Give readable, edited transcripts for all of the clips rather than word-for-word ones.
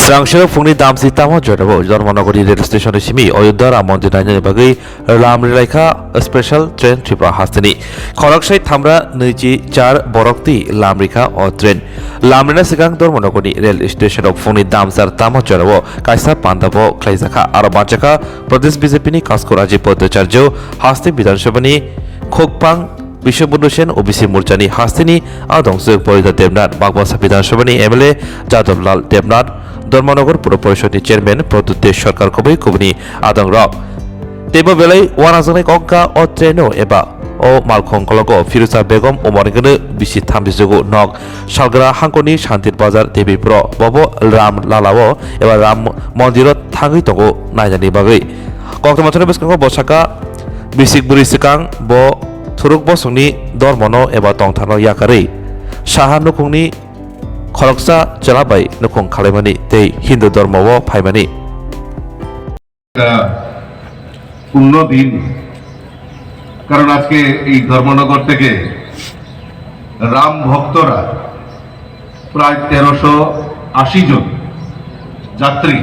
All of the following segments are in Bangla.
Sangshiro Fungni Damsi Tamo Jorabo, Jormanogori Rail Station Shimi, Oyuda Ramonti Nanya Bagi, Ram Relaika, a special train Tripura Hastani. Korakshay Tamra Niji Char Borokti, Lamrika or train. Lamrina Sigang Dormonogori Rail Station of Fungni Damsar Tamo Jorabo, Kaisa Pandavo, Klaisaka, Arabachaka, Pradesh Bizepini, Kaskuraji Poto Charjo, Hasti Bidan Shabani, Kokpang, Bishwabandhu Sen OBC মোর্চানি হাস্তিনি আদংসুক পরিধা দেবনাথ বাগবাসা বিধানসভানি এমএলএ যাদবলাল দেবনাথ ধর্মনগর পুর পরিষদনি চেয়ারম্যান প্রদ্যুৎ সরকার কবি কুবনি আদং রক তেব বেলাই ওয়ানাজনে কঙ্কা ও ট্রেনো এবা ও মালখংকলগ ফিরোজা বেগম ওমরগনে বিসি থামবিজগু নক সালগ্রা হাঙ্কনি শান্তির বাজার দেবীপুর বব রাম লালাও এবা রাম মন্দিরত থাঙ্গি তগো নাইজানি বাগৈ কক্তমাথনে বেসকাঙ্গ বসাকা বিসিক বুরি সিকাং ব Turuk bosongni dormono eba tongthano yakari saha nukungni khoroksa jalabai nukung khalemani tei hindu dormowo phaimani পূর্ণ দিন কারণ আজকে এই ধর্মনগর থেকে রাম ভক্তরা প্রায় 1380 জন যাত্রী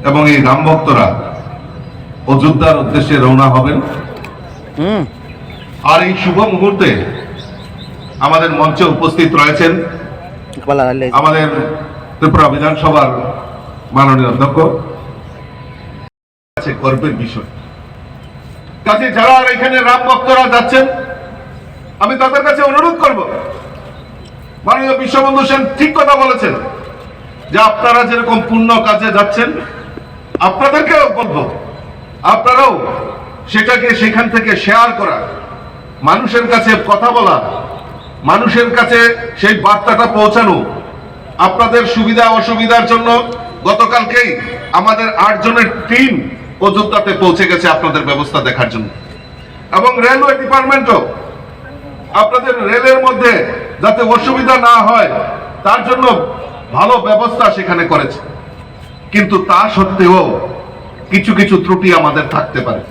এবং এই রাম ভক্তরা অযোধ্যার উদ্দেশ্যে রওনা হবেন আর এই শুভ মুহূর্তে আমাদের মঞ্চে উপস্থিত রয়েছেন আমাদের ত্রিপুরা বিধানসভার মাননীয় অধ্যক্ষ গর্বের বিষয় কাজে যারা এখানে রাম ভক্তরা যাচ্ছেন আমি তাদের কাছে অনুরোধ করব মাননীয় বিশ্ববন্ধু সেন ঠিক কথা বলেছেন যে আপনারা যেরকম পুণ্য কাজে যাচ্ছেন আপনাদেরকেও বলবো আপনারাও সেটাকে সেখান থেকে শেয়ার করা মানুষের কাছে কথা বলা মানুষের কাছে সেই বার্তাটা পৌঁছানো আপনাদের সুবিধা অসুবিধার জন্য গতকালকেই আমাদের 8 জনের টিম অযোধ্যাতে পৌঁছে গেছে আপনাদের ব্যবস্থা দেখার জন্য এবং রেলওয়ে ডিপার্টমেন্টও আপনাদের রেলের মধ্যে যাতে অসুবিধা না হয় তার জন্য ভালো ব্যবস্থা সেখানে করেছে কিন্তু তা সত্ত্বেও কিছু কিছু ত্রুটি আমাদের থাকতে পারে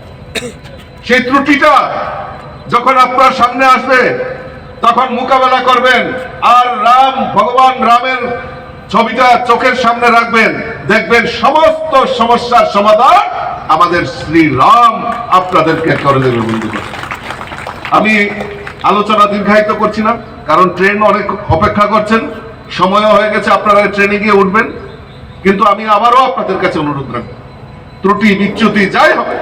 সেই ত্রুটিটা যখন আপনার সামনে আসবে তখন মোকাবেলা করবেন আর ভগবান রামের ছবিটা চোখের সামনে রাখবেন দেখবেন সমস্ত সমস্যার সমাধান আমাদের শ্রী রাম আপনাদেরকে করে দেবে বন্ধুগণ আমি আলোচনা দীর্ঘায়িত করছি না কারণ ট্রেন অনেক অপেক্ষা করছেন সময়ও হয়ে গেছে আপনারা ট্রেনে গিয়ে উঠবেন কিন্তু আমি আবারও আপনাদের কাছে অনুরোধ রাখব ত্রুটি বিচ্যুতি যাই হবে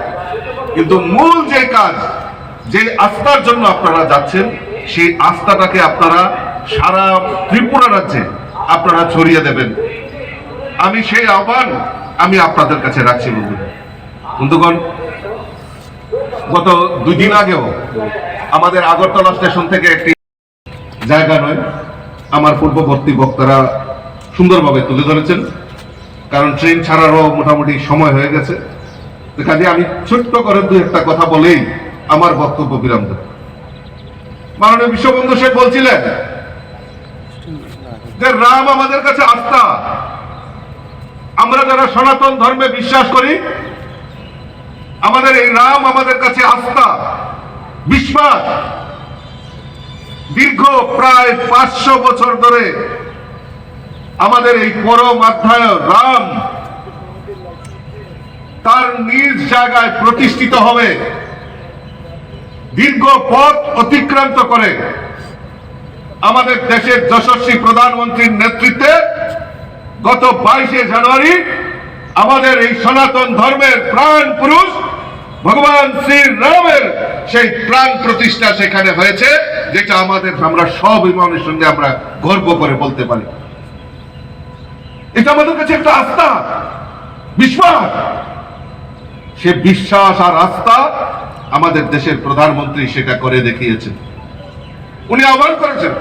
কিন্তু মূল যে কাজ যে আস্থার জন্য আপনারা যাচ্ছেন সেই আস্থাটাকে আপনারা সারা ত্রিপুরা রাজ্যে আপনারা ছড়িয়ে দেবেন আমি সেই আহ্বান আমি আপনাদের কাছে রাখছি বন্ধুগণ গত 2 দিন আগেও আমাদের আগরতলা স্টেশন থেকে একটি জায়গা নয় আমার পূর্ববর্তী বক্তারা সুন্দরভাবে তুলে ধরেছেন কারণ ট্রেন ছাড়ারও মোটামুটি সময় হয়ে গেছে কাজে আমি ছোট্ট করে 2-1টা কথা বলেই আমার বক্তব্য বিরাম দেব মাননীয় বিশ্ববন্ধু সেন বলছিলেন যে রাম আমাদের কাছে আস্থা আমরা যারা সনাতন ধর্মে বিশ্বাস করি আমাদের এই রাম আমাদের কাছে আস্থা বিশ্বাস দীর্ঘ প্রায় 500 বছর ধরে আমাদের এই পরম অধ্যায় রাম তার নিজ জায়গায় প্রতিষ্ঠিত হবে দীর্ঘ পথ অতিক্রান্ত করে আমাদের দেশের যশস্বী প্রধানমন্ত্রীর নেতৃত্বে গত 22 জানুয়ারি আমাদের এই সনাতন ধর্মের প্রাণ পুরুষ ভগবান শ্রী রামের সেই প্রাণ প্রতিষ্ঠা সেখানে হয়েছে যেটা আমরা সব ইমানের সঙ্গে আমরা গর্ব করে বলতে পারি এটা আমাদের কাছে একটা আস্থা বিশ্বাস সে বিশ্বাস আর আস্থা আমাদের দেশের প্রধানমন্ত্রী সেটা করে দেখিয়েছেন উনি আহ্বান করেছেন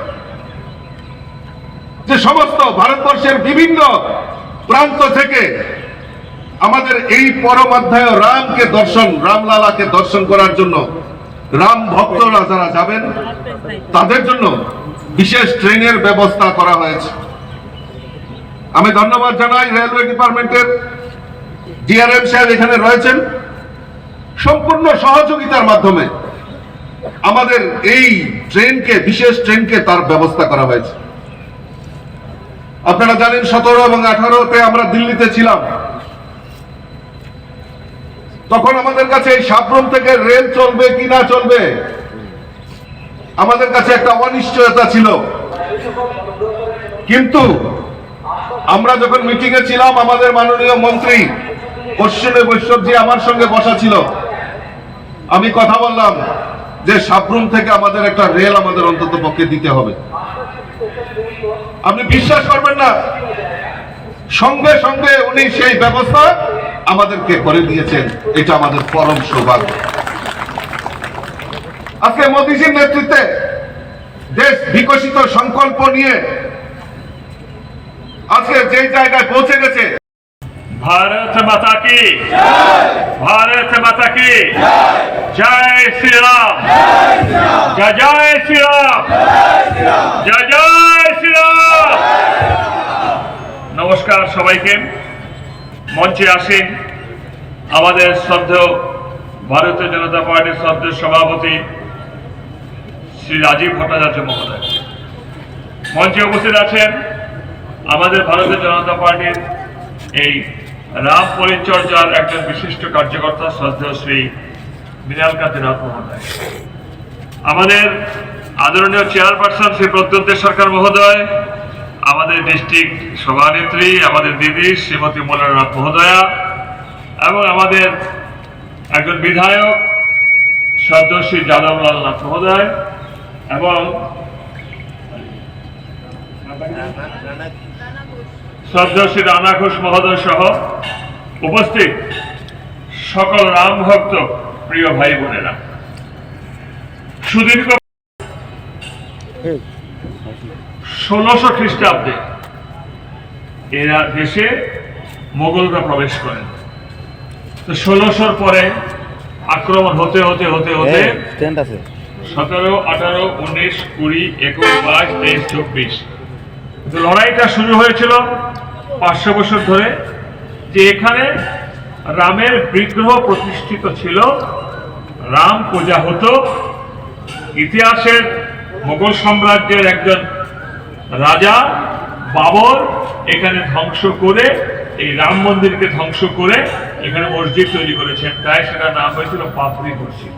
যে সমস্ত ভারতবর্ষের বিভিন্ন প্রান্ত থেকে আমাদের এই পরম অধ্যায় রামলালাকে দর্শন করার জন্য রাম ভক্তরা যারা যাবেন তাদের জন্য বিশেষ ট্রেনের ব্যবস্থা করা হয়েছে আমি ধন্যবাদ জানাই রেলওয়ে ডিপার্টমেন্টের ডিআরএম সাহেব এখানে রয়েছেন সম্পূর্ণ সহযোগিতার মাধ্যমে আমাদের এই বিশেষ ট্রেনকে তার ব্যবস্থা করা হয়েছে আপনারা জানেন 17 এবং 18-তে আমরা দিল্লিতে ছিলাম। তখন আমাদের কাছে এই সাবরুম থেকে রেল চলবে কি না চলবে আমাদের কাছে একটা অনিশ্চয়তা ছিল। কিন্তু আমরা যখন মিটিং এ ছিলাম, আমাদের মাননীয় মন্ত্রী অশ্বিনী বৈষ্ণবজি আমার সঙ্গে বসা ছিল। আমি কথা বললাম যে সাবরুম থেকে আমাদের একটা রেল আমাদের অন্তত পক্ষে দিতে হবে। আপনি বিশ্বাস করবেন না, সঙ্গে সঙ্গে উনি সেই ব্যবস্থা আমাদেরকে করে দিয়েছেন। এটা আমাদের পরম সৌভাগ্য। আজকে মোদীজির নেতৃত্বে দেশ বিকশিত সংকল্প নিয়ে আজকে যে জায়গায় পৌঁছে গেছে। भारत माता की भारत माता की जय श्री राम, जय जय श्री राम, जय जय श्री राम। নমস্কার সবাইকে। মঞ্চে আসেন আমাদের শ্রদ্ধেয় ভারতীয় জনতা পার্টির শ্রদ্ধেয় সভাপতি শ্রী রাজীব ভট্টাচার্য মহোদয়। মঞ্চে উপস্থিত আছেন আমাদের ভারতীয় জনতা পার্টির এই রাম পরিচর্যার একজন বিশিষ্ট কার্যকর্তা শ্রদ্ধেয় শ্রী মৃণাল কান্তি নাথ মহোদয়, আমাদের আদরণীয় চেয়ারপারসন শ্রী প্রদ্যুৎ সরকার মহোদয়, আমাদের ডিস্ট্রিক্ট সভানেত্রী আমাদের দিদি শ্রীমতী মল্লারনাথ মহোদয়া, এবং আমাদের একজন বিধায়ক শ্রদ্ধেয় শ্রী যাদবলাল নাথ মহোদয়, এবং শ্রদ্ধেয় শ্রী রানা ঘোষ মহোদয় সহ উপস্থিত সকল রাম ভক্ত প্রিয় ভাই বোনেরা, সুদীর্ঘ 1600 খ্রিস্টাব্দে এরা দেশে মোগলরা প্রবেশ করেন। তো 1600 পরে আক্রমণ হতে হতে হতে হতে 17, 18, 19, 20, 21, 22, 23, 24 লড়াইটা শুরু হয়েছিল 500 বছর ধরে, যে এখানে রামের বিগ্রহ প্রতিষ্ঠিত ছিল, রাম পূজা হতো। ইতিহাসের মোগল সাম্রাজ্যের একজন রাজা বাবর এখানে ধ্বংস করে, এই রাম মন্দিরকে ধ্বংস করে এখানে মসজিদ তৈরি করেছেন, তাই সেটার নাম হয়েছিল বাবরি মসজিদ।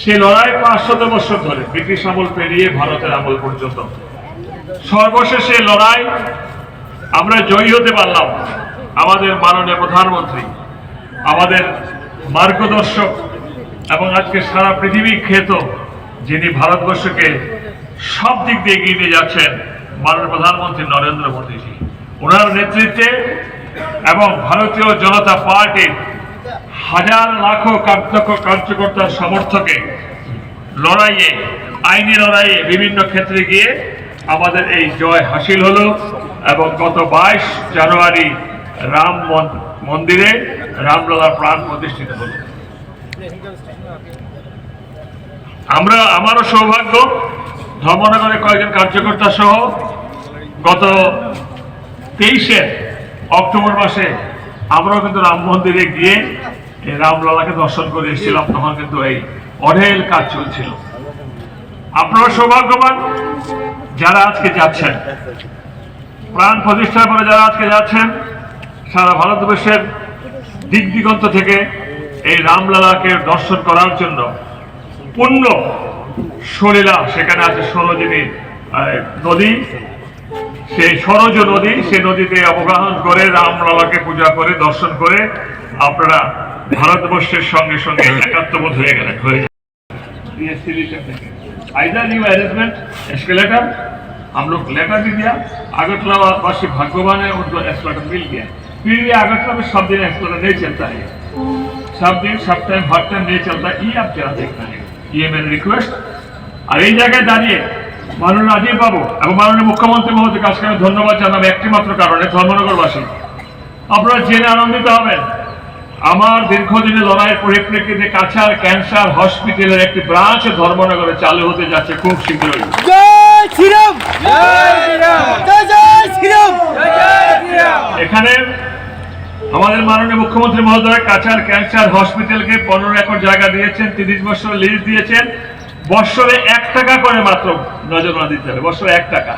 সে লড়াই 500 বছর ধরে, ব্রিটিশ আমল পেরিয়ে ভারতের আমল পর্যন্ত। সর্বশেষে লড়াই আমরা জয়ী হতে পারলাম। আমাদের মাননীয় প্রধানমন্ত্রী, আমাদের মার্গদর্শক এবং আজকে সারা পৃথিবী খ্যাত, যিনি ভারতবর্ষকে সব দিক দিয়ে এগিয়ে নিয়ে যাচ্ছেন, মাননীয় প্রধানমন্ত্রী নরেন্দ্র মোদীজি, ওনার নেতৃত্বে এবং ভারতীয় জনতা পার্টির হাজার লাখো কার্যকর্তার সমর্থকে লড়াইয়ে, আইনি লড়াইয়ে বিভিন্ন ক্ষেত্রে গিয়ে আমাদের এই জয় হাসিল হলো। এবং গত 22 জানুয়ারি রাম মন্দিরে রামলালার প্রাণ প্রতিষ্ঠিত হলো। আমারও সৌভাগ্য, ধর্মনগরের কয়েকজন কার্যকর্তা সহ গত 23 অক্টোবর মাসে আমরাও কিন্তু রাম মন্দিরে গিয়ে রামলালাকে দর্শন করে এসেছিলাম। তখন কিন্তু এই অঢেল কাজ চলছিল। আপনারা সৌভাগ্যবান যারা আজকে যাচ্ছেন, প্রাণ প্রতিষ্ঠার পরে যারা আজকে যাচ্ছেন, সারা ভারতবর্ষের দিক দিগন্ত থেকে এই রামলালাকে দর্শন করার জন্য পূর্ণ সলীলা, সেখানে আছে সরোজিনী নদী, সেই সরজ নদী, সেই নদীতে অবগাহন করে রামলালাকে পূজা করে দর্শন করে আপনারা ভারতবর্ষের সঙ্গে সঙ্গে একাত্মবোধ হয়ে গেলেন। आइदर न्यू अरेंजमेंट एस्केलेटर, हम लोग लेटर भी दिया, अगरतला वासी भाग्यवान है, उनको एस्केलेटर मिल गया। फिर भी अगरतला में सब दिन एस्केलेटर नहीं चलता है, सब दिन सब टाइम हर टाइम नहीं चलता, ये आप जरा देखना है, ये मेरी रिक्वेस्ट। और এই জায়গায় দাঁড়িয়ে মাননীয় রাজীব বাবু এবং মাননীয় মুখ্যমন্ত্রী মহোদয়কে আজকে আমি ধন্যবাদ জানাবো একটি মাত্র কারণে, ধর্মনগরবাসী আপনারা জেনে আনন্দিত হবেন, আমার দীর্ঘদিনের লড়াইয়ের পরিপ্রেক্ষিতে কাছাড় ক্যান্সার হসপিটালের একটি ব্রাঞ্চ ধর্মনগরে চালু হতে যাচ্ছে খুব শীঘ্রই। এখানে আমাদের মাননীয় মুখ্যমন্ত্রী মহোদয় কাছাড় ক্যান্সার হসপিটালকে 15 একর জায়গা দিয়েছেন, 30 বছর লিজ দিয়েছেন, বৎসরে 1 টাকা করে মাত্র নজরনা দিতে হবে, বৎসরে 1 টাকা।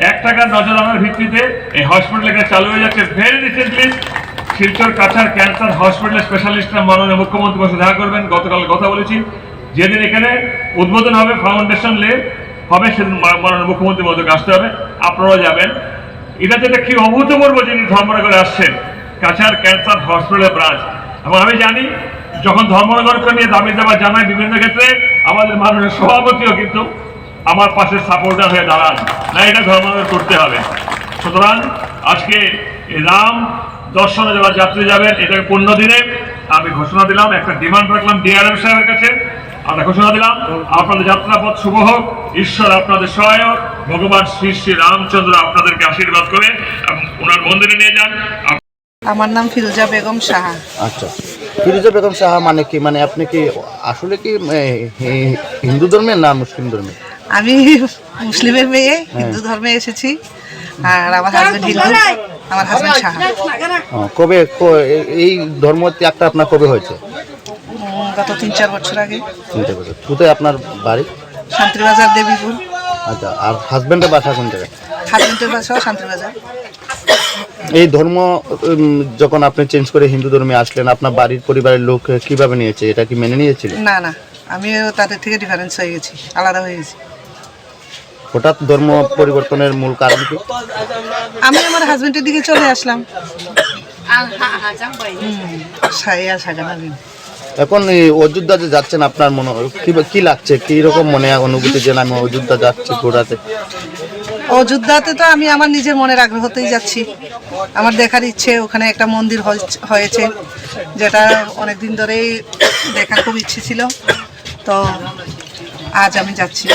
1 টাকার নজরানার ভিত্তিতে এই হসপিটাল এখানে চালু হয়ে যাচ্ছে। Very recently Silchar Cachar cancer হসপিটালের স্পেশালিস্টরা মাননীয় মুখ্যমন্ত্রীর বসে দেখা করবেন। গতকাল কথা বলেছি, যেদিন এখানে উদ্বোধন হবে, ফাউন্ডেশন লে হবে, সেদিন মাননীয় মুখ্যমন্ত্রীর মধ্যে আসতে হবে, আপনারাও যাবেন। এটা যেটা কি অভূতপূর্ব যিনি ধর্মনগরে আসছেন, কাছাড় ক্যান্সার হসপিটালের ব্রাঞ্চ। এবং আমি জানি যখন ধর্মনগরকে নিয়ে দাবি দাবা জানাই বিভিন্ন ক্ষেত্রে, আমাদের মাননীয় সভাপতিও কিন্তু আমার পাশে সাপোর্টার হয়ে দাঁড়ান, না এটা ধর্মনগর করতে হবে। সুতরাং আজকে এই রাম দর্শনে যারা যাত্রী যাবেন, এটাকে 15 দিনে আমি ঘোষণা দিলাম, একটা ডিমান্ড রাখলাম ডিআরএম সাহেবের কাছে। আমরা ঘোষণা দিলাম আপনাদের যাত্রাপথ শুভ হোক, ঈশ্বর আপনাদের সহায়ক, ভগবান শ্রী শ্রী রামচন্দ্র আপনাদেরকে আশীর্বাদ করে এবং ওনার মন্দিরে নিয়ে যান। আমার নাম ফিরোজা বেগম সাহা। আচ্ছা, ফিরোজা বেগম সাহা মানে কি, মানে আপনি কি আসলে কি হিন্দু ধর্মের না মুসলিম ধর্মের? আমি মুসলিমের মেয়ে, হিন্দু ধর্মে এসেছি। আর আমার হাজবেন্ড হিন্দু, আমার হাজবেন্ড সাহা। কবে এই ধর্ম ত্যাগটা আপনার কবে হয়েছে? গত 3-4 বছর আগে। চিন্তা করতে কোথায় আপনার বাড়ি? শান্তিবাজার, দেবীপুর। আচ্ছা, আর হাজব্যান্ডের বাসা কোন জায়গায়? হাজবেন্ডের বাসাও শান্তিবাজার। এই ধর্ম যখন আপনি চেঞ্জ করে হিন্দু ধর্মে আসলেন, আপনার বাড়ির পরিবারের লোক কিভাবে নিয়েছে? এটা কি মেনে নিয়েছিল? না না, আমিও তাদের থেকে ডিফারেন্স হয়ে গেছি, আলাদা হয়ে গেছি। হঠাৎ ধর্ম পরিবর্তনের মূল কারণ কি? আমি আমার হাজবেন্ডের দিকে চলে আসলাম। সাইয়া সাগানাবিন। এখন এই অযোধ্যা যে যাচ্ছেন, আপনার মনে কি লাগছে, কি রকম মনে অনুভূতি যে আমি অযোধ্যা যাচ্ছি ঘোরাতে? অযোধ্যাতে তো আমি আমার নিজের মনের আগ্রহতেই যাচ্ছি। আমার দেখার ইচ্ছে, ওখানে একটা মন্দির হয়েছে, যেটা অনেকদিন ধরেই দেখার খুব ইচ্ছে ছিল। তো আজ আমি যাচ্ছি,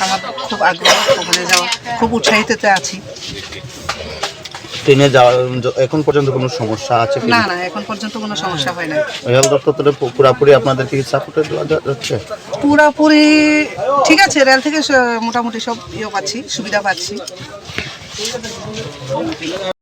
আমার খুব আগ্রহ ওখানে যাওয়া, খুব উৎসাহিততে আছি। ট্রেনে যাওয়া এখন পর্যন্ত কোনো সমস্যা আছে কি? না না, এখন পর্যন্ত কোনো সমস্যা হয় না। রেল দপ্তরে পুরাপুরি আপনাদের কি সাপোর্ট দেওয়া যাচ্ছে? পুরাপুরি ঠিক আছে, রেল থেকে মোটামুটি সব পাচ্ছি, সুবিধা পাচ্ছি।